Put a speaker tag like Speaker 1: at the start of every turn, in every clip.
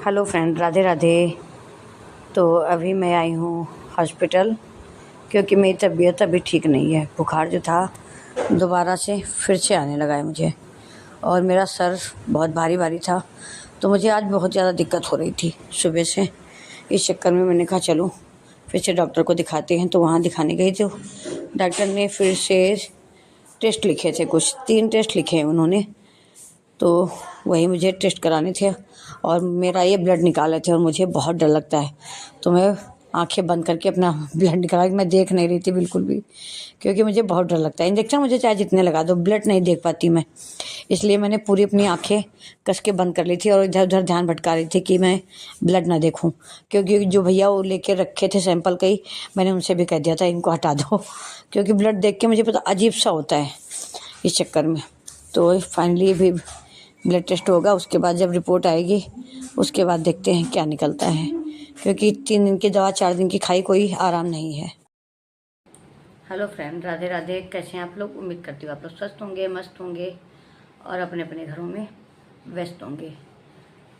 Speaker 1: Hello friend, Radhe Radhe. तो अभी मैं आई हूँ हॉस्पिटल क्योंकि मेरी तबीयत अभी ठीक नहीं है। बुखार जो था दोबारा से फिर से आने लगा है मुझे, और मेरा सर बहुत भारी भारी था। तो मुझे आज बहुत ज़्यादा दिक्कत हो रही थी सुबह से। इस चक्कर में मैंने कहा चलो फिर से डॉक्टर को दिखाते हैं। तो वहाँ दिखाने गई तो डॉक्टर ने फिर से टेस्ट लिखे थे, कुछ 3 टेस्ट लिखे हैं उन्होंने। तो वही मुझे टेस्ट कराने थे और मेरा ये ब्लड निकाले थे, और मुझे बहुत डर लगता है। तो मैं आंखें बंद करके अपना ब्लड निकाला, मैं देख नहीं रही थी बिल्कुल भी, क्योंकि मुझे बहुत डर लगता है। इंजेक्शन मुझे चाहे जितने लगा दो, ब्लड नहीं देख पाती मैं। इसलिए मैंने पूरी अपनी आंखें कस के बंद कर ली थी और इधर उधर ध्यान भटका रही थी कि मैं ब्लड ना देखूं। क्योंकि जो भैया वो लेके रखे थे सैंपल कई, मैंने उनसे भी कह दिया था इनको हटा दो, क्योंकि ब्लड देख के मुझे पता अजीब सा होता है इस चक्कर में। तो फाइनली भी ब्लड टेस्ट होगा, उसके बाद जब रिपोर्ट आएगी उसके बाद देखते हैं क्या निकलता है, क्योंकि 3 दिन की दवा 4 दिन की खाई कोई आराम नहीं है। Hello friend, Radhe Radhe. कैसे हैं आप लोग? उम्मीद करती हूँ आप लोग स्वस्थ होंगे, मस्त होंगे और अपने अपने घरों में व्यस्त होंगे।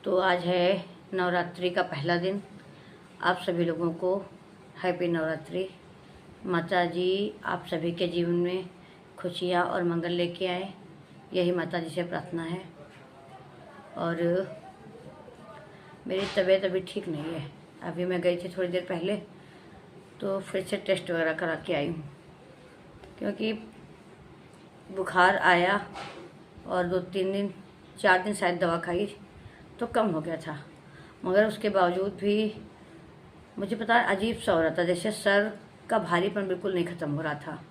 Speaker 1: तो आज है नवरात्रि का पहला दिन। आप सभी लोगों को हैप्पी नवरात्रि। माता जी आप सभी के जीवन में खुशियाँ और मंगल लेके आए, यही माता जी से प्रार्थना है। और मेरी तबीयत अभी ठीक नहीं है। अभी मैं गई थी थोड़ी देर पहले, तो फिर से टेस्ट वगैरह करा के आई हूँ, क्योंकि बुखार आया और 2-3 दिन 4 दिन शायद दवा खाई तो कम हो गया था। मगर उसके बावजूद भी मुझे पता अजीब सा हो रहा था, जैसे सर का भारीपन बिल्कुल नहीं ख़त्म हो रहा था,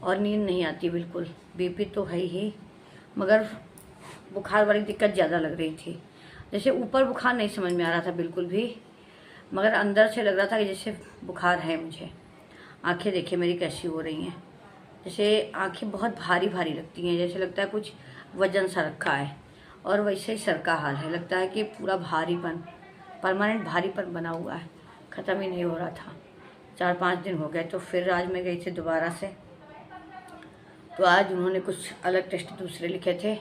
Speaker 1: और नींद नहीं आती बिल्कुल। बीपी तो है ही, मगर बुखार वाली दिक्कत ज़्यादा लग रही थी। जैसे ऊपर बुखार नहीं समझ में आ रहा था बिल्कुल भी, मगर अंदर से लग रहा था कि जैसे बुखार है मुझे। आंखें देखिए मेरी कैसी हो रही हैं, जैसे आंखें बहुत भारी भारी लगती हैं, जैसे लगता है कुछ वजन सा रखा है। और वैसे ही सर का हाल है, लगता है कि पूरा भारीपन, परमानेंट भारीपन बना हुआ है, ख़त्म ही नहीं हो रहा था। 4-5 दिन हो गए। तो फिर आज मैं गई थी दोबारा से, तो आज उन्होंने कुछ अलग टेस्ट दूसरे लिखे थे,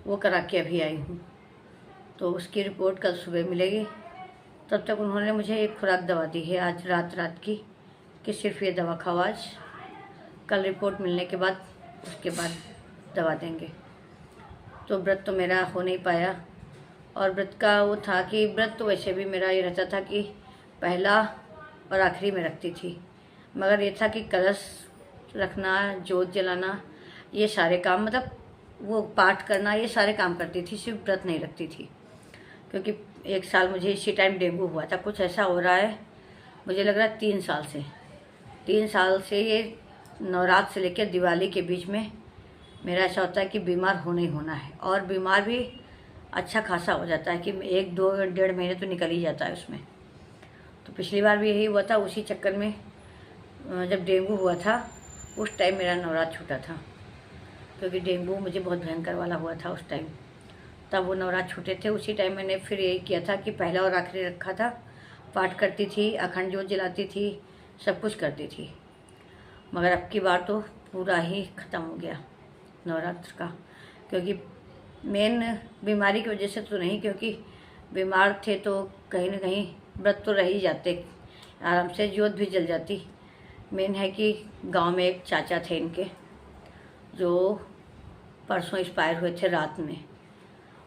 Speaker 1: वो करा के अभी आई हूँ। तो उसकी रिपोर्ट कल सुबह मिलेगी। तब तक उन्होंने मुझे एक खुराक दवा दी है आज रात की, कि सिर्फ ये दवा खाओ आज, कल रिपोर्ट मिलने के बाद उसके बाद दवा देंगे। तो व्रत तो मेरा हो नहीं पाया, और व्रत का वो था कि व्रत तो वैसे भी मेरा ये रहता था कि पहला और आखिरी में रखती थी, मगर ये था कि कलश रखना, जोत जलाना, ये सारे काम, मतलब वो पाठ करना, ये सारे काम करती थी, सिर्फ व्रत नहीं रखती थी। क्योंकि 1 साल मुझे इसी टाइम डेंगू हुआ था। कुछ ऐसा हो रहा है, मुझे लग रहा है 3 साल से ये नवरात्र से लेकर दिवाली के बीच में मेरा ऐसा होता है कि बीमार होना ही होना है, और बीमार भी अच्छा खासा हो जाता है कि 1-2-1.5 महीने तो निकल ही जाता है उसमें। तो पिछली बार भी यही हुआ था, उसी चक्कर में जब डेंगू हुआ था उस टाइम मेरा नवरात्र छूटा था, क्योंकि डेंगू मुझे बहुत भयंकर वाला हुआ था उस टाइम। तब वो नवरात्र छूटे थे, उसी टाइम मैंने फिर यही किया था कि पहला और आखिरी रखा था। पाठ करती थी, अखंड जोत जलाती थी, सब कुछ करती थी। मगर अब की बार तो पूरा ही ख़त्म हो गया नवरात्र का, क्योंकि मेन बीमारी की वजह से तो नहीं, क्योंकि बीमार थे तो कहीं ना कहीं व्रत तो रह ही जाते, आराम से जोत भी जल जाती। मेन है कि गांव में एक चाचा थे इनके, जो परसों एक्सपायर हुए थे रात में,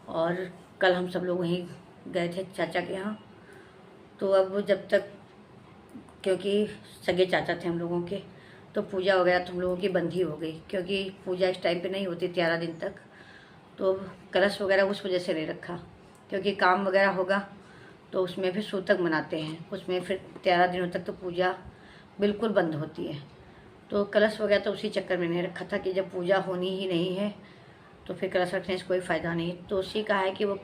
Speaker 1: और कल हम सब लोग वहीं गए थे चाचा के यहाँ। तो अब जब तक, क्योंकि सगे चाचा थे हम लोगों के, तो पूजा वगैरह तो हम लोगों की बंद ही हो गई, क्योंकि पूजा इस टाइम पे नहीं होती 13 दिन तक। तो कलश वगैरह उस वजह से नहीं रखा, क्योंकि काम वगैरह होगा तो उसमें फिर सूतक मनाते हैं, उसमें फिर 13 दिनों तक तो पूजा बिल्कुल बंद होती है। तो कलश वगैरह तो उसी चक्कर में नहीं रखा था कि जब पूजा होनी ही नहीं है तो फिर कलश रखने से कोई फ़ायदा नहीं। तो उसी का है कि वो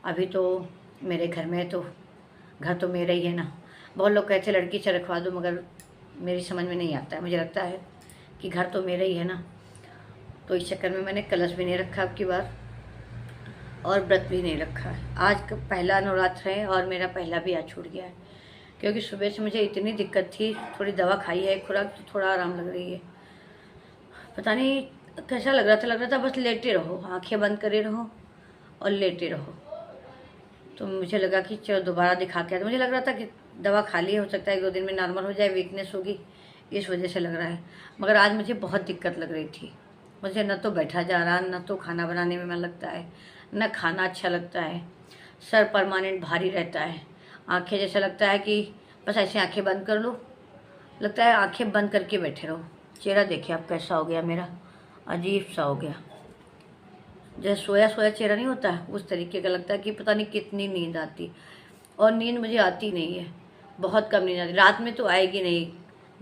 Speaker 1: अभी तो मेरे घर में है, तो घर तो मेरा ही है ना। बहुत लोग कहते लड़की से रखवा दो, मगर मेरी समझ में नहीं आता है। मुझे लगता है कि घर तो मेरा ही है ना, तो इस चक्कर में मैंने कलश भी नहीं रखा अब की बार, और व्रत भी नहीं रखा है। आज का पहला नवरात्र है और मेरा पहला भी आज छूट गया है, क्योंकि सुबह से मुझे इतनी दिक्कत थी। थोड़ी दवा खाई है खुराक, तो थोड़ा आराम लग रही है। पता नहीं कैसा लग रहा था बस लेटे रहो, आंखें बंद करे रहो और लेटे रहो। तो मुझे लगा कि चलो दोबारा दिखा के आते। मुझे लग रहा था कि दवा खा ली, हो सकता है 1-2 दिन में नॉर्मल हो जाए, वीकनेस होगी, इस वजह से लग रहा है। मगर आज मुझे बहुत दिक्कत लग रही थी। मुझे न तो बैठा जा रहा, न तो खाना बनाने में मन लगता है, न खाना अच्छा लगता है। सर परमानेंट भारी रहता है। आंखें जैसा लगता है कि बस ऐसे आंखें बंद कर लो, लगता है आंखें बंद करके बैठे रहो। चेहरा देखिए आप कैसा हो गया मेरा, अजीब सा हो गया, जैसे सोया सोया चेहरा नहीं होता उस तरीके का लगता है कि पता नहीं कितनी नींद आती। और नींद मुझे आती नहीं है, बहुत कम नींद आती। रात में तो आएगी नहीं,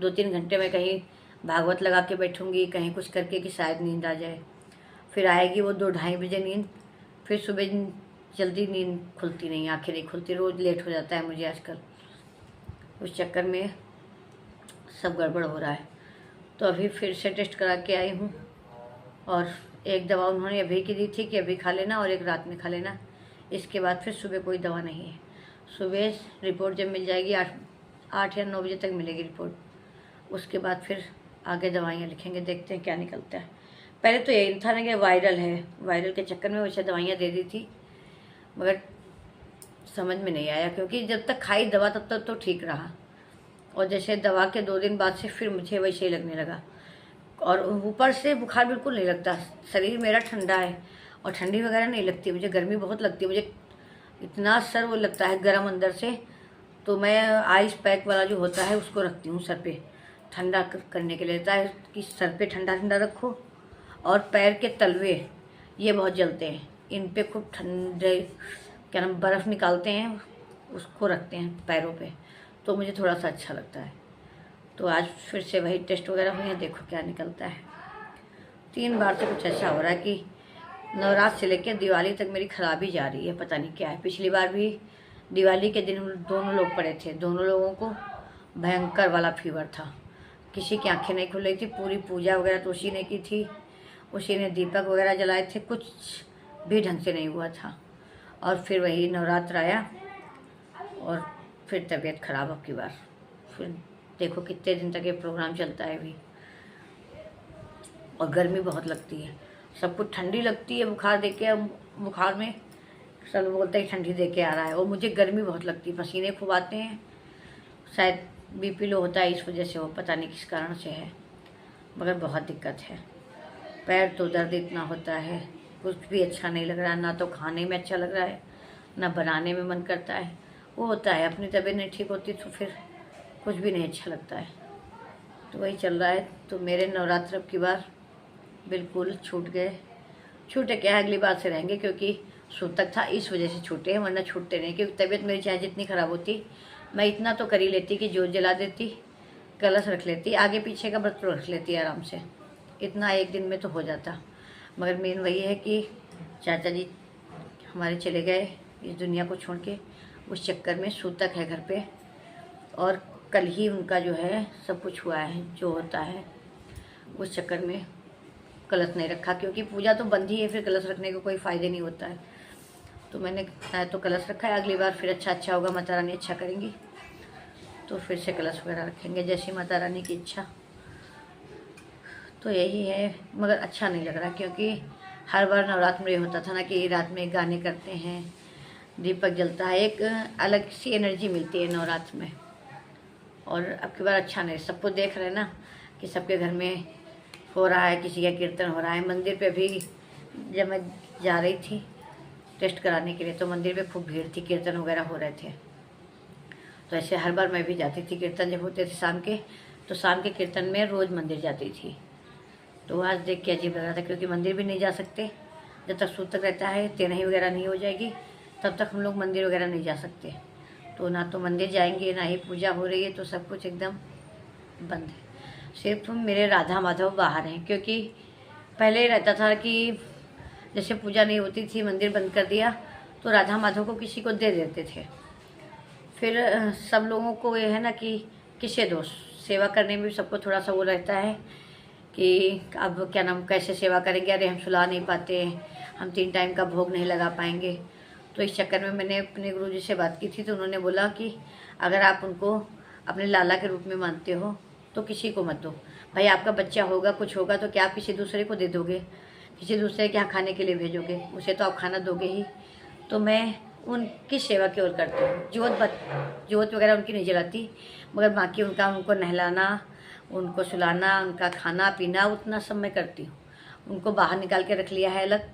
Speaker 1: 2-3 घंटे में कहीं भागवत लगा के बैठूंगी, कहीं कुछ करके कि शायद नींद आ जाए। फिर आएगी वो 2-2:30 बजे नींद, फिर सुबह जल्दी नींद खुलती नहीं, आंखें नहीं खुलती, रोज़ लेट हो जाता है मुझे आजकल। उस चक्कर में सब गड़बड़ हो रहा है। तो अभी फिर से टेस्ट करा के आई हूँ, और एक दवा उन्होंने अभी की दी थी कि अभी खा लेना और एक रात में खा लेना। इसके बाद फिर सुबह कोई दवा नहीं है। सुबह रिपोर्ट जब मिल जाएगी 8 या 9 बजे तक मिलेगी रिपोर्ट। उसके बाद फिर आगे दवाइयाँ लिखेंगे, देखते हैं क्या निकलता है। पहले तो यही था ना कि वायरल है, वायरल के चक्कर में वैसे दवाइयाँ दे दी थी, मगर समझ में नहीं आया, क्योंकि जब तक खाई दवा तब तक तो ठीक रहा, और जैसे दवा के 2 दिन बाद से फिर मुझे वैसे ही लगने लगा। और ऊपर से बुखार बिल्कुल नहीं लगता, शरीर मेरा ठंडा है और ठंडी वगैरह नहीं लगती, मुझे गर्मी बहुत लगती है। मुझे इतना सर वो लगता है गर्म अंदर से, तो मैं आइस पैक वाला जो होता है उसको रखती हूँ सर पे, ठंडा करने के लिए रहता है कि सर पे ठंडा ठंडा रखो। और पैर के तलवे ये बहुत जलते हैं, इन पे खूब ठंडे क्या नाम बर्फ़ निकालते हैं, उसको रखते हैं पैरों पे, तो मुझे थोड़ा सा अच्छा लगता है। तो आज फिर से वही टेस्ट वगैरह हुए हैं, देखो क्या निकलता है। 3 बार से कुछ ऐसा हो रहा है कि नवरात्र से लेकर दिवाली तक मेरी खराबी जा रही है, पता नहीं क्या है। पिछली बार भी दिवाली के दिन हम दोनों लोग पड़े थे, दोनों लोगों को भयंकर वाला फीवर था। किसी की आंखें नहीं खुल रही थी, पूरी पूजा वगैरह तो उसी ने की थी, उसी ने दीपक वगैरह जलाए थे, कुछ भी ढंग से नहीं हुआ था। और फिर वही नवरात्र आया और फिर तबीयत खराब अब की बार। फिर देखो कितने दिन तक ये प्रोग्राम चलता है अभी। और गर्मी बहुत लगती है, सब कुछ ठंडी लगती है। बुखार देके अब बुखार में सब लोग बोलते हैं ठंडी देके आ रहा है, और मुझे गर्मी बहुत लगती है, पसीने खूब आते हैं। शायद बीपी लो होता है इस वजह से हो, पता नहीं किस कारण से है, मगर बहुत दिक्कत है। पैर तो दर्द इतना होता है, कुछ भी अच्छा नहीं लग रहा है, ना तो खाने में अच्छा लग रहा है, ना बनाने में मन करता है। वो होता है अपनी तबीयत नहीं ठीक होती तो फिर कुछ भी नहीं अच्छा लगता है। तो वही चल रहा है। तो मेरे नवरात्र अब की बार बिल्कुल छूट गए। छूटे क्या है, अगली बार से रहेंगे, क्योंकि सूतक था इस वजह से छूटे हैं, वरना छूटते नहीं। क्योंकि तबीयत मेरी चाहे जितनी ख़राब होती, मैं इतना तो कर ही लेती कि जोत जला देती, कलश रख लेती, आगे पीछे का व्रत रख लेती आराम से, इतना एक दिन में तो हो जाता। मगर मेन वही है कि चाचा जी हमारे चले गए इस दुनिया को छोड़ के, उस चक्कर में सूतक है घर पे, और कल ही उनका जो है सब कुछ हुआ है जो होता है। उस चक्कर में कलश नहीं रखा, क्योंकि पूजा तो बंद ही है, फिर कलश रखने का कोई फ़ायदे नहीं होता है। तो मैंने तो कलश रखा है, अगली बार फिर अच्छा होगा, माता रानी अच्छा करेंगी तो फिर से कलश वगैरह रखेंगे, जैसी माता रानी की इच्छा। तो यही है, मगर अच्छा नहीं लग रहा, क्योंकि हर बार नवरात्र में ये होता था ना कि रात में गाने करते हैं, दीपक जलता है, एक अलग सी एनर्जी मिलती है नवरात्र में। और अब की बार अच्छा नहीं, सबको देख रहे हैं ना कि सबके घर में हो रहा है, किसी का कीर्तन हो रहा है। मंदिर पे भी जब मैं जा रही थी टेस्ट कराने के लिए, तो मंदिर पे खूब भीड़ थी, कीर्तन वगैरह हो रहे थे। तो ऐसे हर बार मैं भी जाती थी, कीर्तन जब होते थे शाम के, तो शाम के कीर्तन में रोज़ मंदिर जाती थी। तो आज देख के अजीब लग रहा था, क्योंकि मंदिर भी नहीं जा सकते जब तक सूतक रहता है, तेरही वगैरह नहीं हो जाएगी तब तक हम लोग मंदिर वगैरह नहीं जा सकते। तो ना तो मंदिर जाएंगे, ना ही पूजा हो रही है, तो सब कुछ एकदम बंद है। सिर्फ मेरे राधा माधव बाहर हैं, क्योंकि पहले रहता था कि जैसे पूजा नहीं होती थी, मंदिर बंद कर दिया, तो राधा माधव को किसी को दे देते थे। फिर सब लोगों को ये है ना कि किसे दो, सेवा करने में भी सबको थोड़ा सा वो रहता है कि अब क्या नाम कैसे सेवा करेंगे, अरे हम सुला नहीं पाते, हम 3 टाइम का भोग नहीं लगा पाएंगे। तो इस चक्कर में मैंने अपने गुरुजी से बात की थी, तो उन्होंने बोला कि अगर आप उनको अपने लाला के रूप में मानते हो तो किसी को मत दो। भाई आपका बच्चा होगा, कुछ होगा, तो क्या आप किसी दूसरे को दे दोगे, किसी दूसरे के यहाँ खाने के लिए भेजोगे, उसे तो आप खाना दोगे ही। तो मैं उनकी सेवा केवल करती हूँ। जोत वगैरह उनकी नहीं जलाती, मगर बाकी उनको नहलाना, उनको सुलाना, उनका खाना पीना उतना सब मैं करती हूँ। उनको बाहर निकाल के रख लिया है अलग,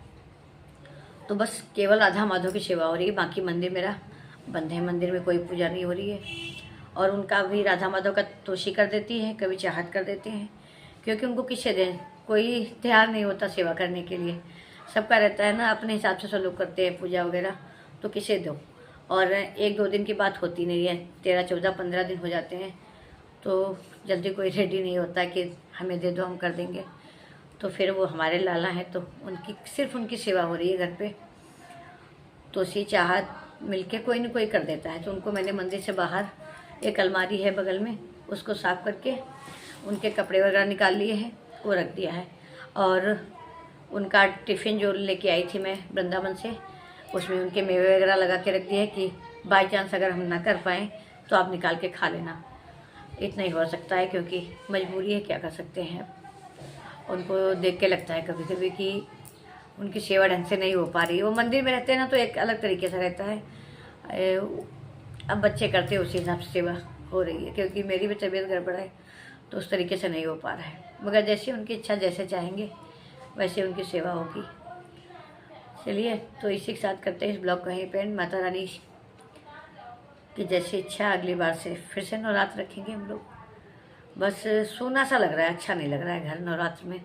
Speaker 1: तो बस केवल राधा माधव की सेवा हो रही है। बाकी मंदिर मेरा बंद है, मंदिर में कोई पूजा नहीं हो रही है। और उनका भी राधा माधव का तोशी कर देती हैं, कभी चाहत कर देते हैं, क्योंकि उनको किससे दें, कोई तैयार नहीं होता सेवा करने के लिए। सबका रहता है ना, अपने हिसाब से सब लोग करते हैं पूजा वगैरह, तो किसे दो। और 1-2 दिन की बात होती नहीं है, 13, 14, 15 दिन हो जाते हैं, तो जल्दी कोई रेडी नहीं होता कि हमें दे दो, हम कर देंगे। तो फिर वो हमारे लाला हैं, तो सिर्फ उनकी सेवा हो रही है घर पे। तोशी चाहत मिलके कोई न कोई कर देता है। तो उनको मैंने मंदिर से बाहर एक अलमारी है बगल में, उसको साफ करके उनके कपड़े वगैरह निकाल लिए हैं, वो रख दिया है। और उनका टिफ़िन जो लेके आई थी मैं वृंदावन से, उसमें उनके मेवे वगैरह लगा के रख दिया है कि बाई चांस अगर हम ना कर पाएँ तो आप निकाल के खा लेना। इतना ही हो सकता है, क्योंकि मजबूरी है, क्या कर सकते हैं। उनको देख के लगता है कभी कभी कि उनकी सेवा ढंग से नहीं हो पा रही है। वो मंदिर में रहते हैं ना, तो एक अलग तरीके से रहता है। अब बच्चे करते हैं उसी हिसाब से सेवा हो रही है, क्योंकि मेरी भी तबीयत गड़बड़ है, तो उस तरीके से नहीं हो पा रहा है। मगर जैसे उनकी इच्छा, जैसे चाहेंगे वैसे उनकी सेवा होगी। चलिए, तो इसी के साथ करते हैं इस ब्लॉग का यहीं पे एंड। माता रानी की जैसी इच्छा, अगली बार से फिर से नवरात्र रखेंगे हम लोग। बस सूना सा लग रहा है, अच्छा नहीं लग रहा है घर नवरात्र में।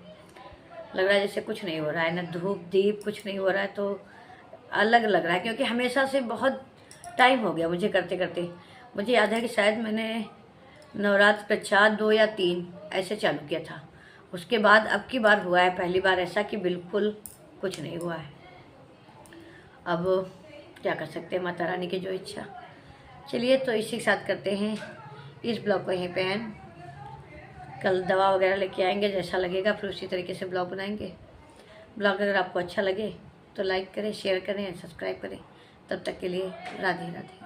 Speaker 1: लग रहा है जैसे कुछ नहीं हो रहा है, ना धूप दीप कुछ नहीं हो रहा है, तो अलग लग रहा है। क्योंकि हमेशा से बहुत टाइम हो गया मुझे करते करते। मुझे याद है कि शायद मैंने नवरात्र प्रचार 2 या 3 ऐसे चालू किया था। उसके बाद अब की बार हुआ है पहली बार ऐसा कि बिल्कुल कुछ नहीं हुआ है। अब क्या कर सकते हैं, माता रानी की जो इच्छा। चलिए, तो इसी के साथ करते हैं इस ब्लॉग को यहीं पे एंड। कल दवा वगैरह लेके आएंगे, जैसा लगेगा फिर उसी तरीके से ब्लॉग बनाएंगे। ब्लॉग अगर आपको अच्छा लगे तो लाइक करें, शेयर करें, सब्सक्राइब करें। तब तक के लिए राधे राधे।